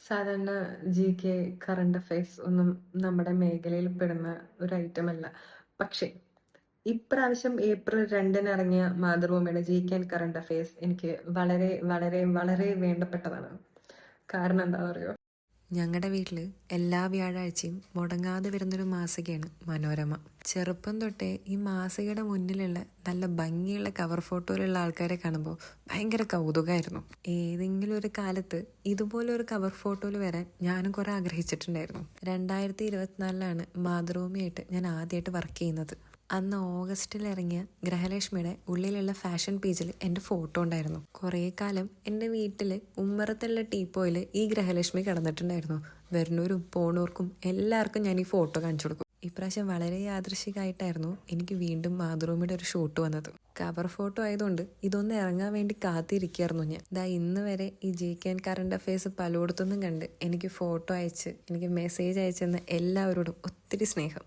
സാധാരണ ജി.കെ, current affairs ഒന്നും നമ്മുടെ മേഖലയിൽ പെടുന്ന ഒരു ഐറ്റം അല്ല. പക്ഷേ ഇപ്രാവശ്യം ഏപ്രിൽ 2-ന് ഇറങ്ങിയ മാതൃഭൂമിയുടെ ജി.കെ ആൻഡ് കറന്റ് അഫയേഴ്സ് എനിക്ക് വളരെ വളരെ വളരെ വേണ്ടപ്പെട്ടതാണ്. കാരണം എന്താണെന്ന് അറിയോ? ഞങ്ങളുടെ വീട്ടിൽ എല്ലാ വ്യാഴാഴ്ചയും മുടങ്ങാതെ വരുന്നൊരു മാസികയാണ് മനോരമ. ചെറുപ്പം തൊട്ടേ ഈ മാസികയുടെ മുന്നിലുള്ള നല്ല ഭംഗിയുള്ള കവർ ഫോട്ടോയിലുള്ള ആൾക്കാരെ കാണുമ്പോൾ ഭയങ്കര കൗതുകമായിരുന്നു. ഏതെങ്കിലും ഒരു കാലത്ത് ഇതുപോലൊരു കവർ ഫോട്ടോയിൽ വരാൻ ഞാനും കുറെ ആഗ്രഹിച്ചിട്ടുണ്ടായിരുന്നു. 2024 മാതൃഭൂമിയായിട്ട് ഞാൻ ആദ്യമായിട്ട് വർക്ക് ചെയ്യുന്നത്. അന്ന് ഓഗസ്റ്റിൽ ഇറങ്ങിയ ഗ്രഹലക്ഷ്മിയുടെ ഉള്ളിലുള്ള ഫാഷൻ പേജിൽ എൻ്റെ ഫോട്ടോ ഉണ്ടായിരുന്നു. കുറേ കാലം എൻ്റെ വീട്ടിൽ ഉമ്മറത്തുള്ള ടീപ്പോയിൽ ഈ ഗ്രഹലക്ഷ്മി കിടന്നിട്ടുണ്ടായിരുന്നു. വരുന്നവരും പോണവർക്കും എല്ലാവർക്കും ഞാൻ ഈ ഫോട്ടോ കാണിച്ചു കൊടുക്കും. ഇപ്രാവശ്യം വളരെ യാദൃശികമായിട്ടായിരുന്നു എനിക്ക് വീണ്ടും മാതൃഭൂമിയുടെ ഒരു ഷൂട്ട് വന്നത്. കവർ ഫോട്ടോ ആയതുകൊണ്ട് ഇതൊന്ന് ഇറങ്ങാൻ വേണ്ടി കാത്തിരിക്കുകയായിരുന്നു ഞാൻ. ഇന്ന് വരെ ഈ ജി.കെ ആൻഡ് കറണ്ട് അഫയേഴ്സ് പലയിടത്തുനിന്നും കണ്ട് എനിക്ക് ഫോട്ടോ അയച്ച് എനിക്ക് മെസ്സേജ് അയച്ചെന്ന് എല്ലാവരോടും ഒത്തിരി സ്നേഹം.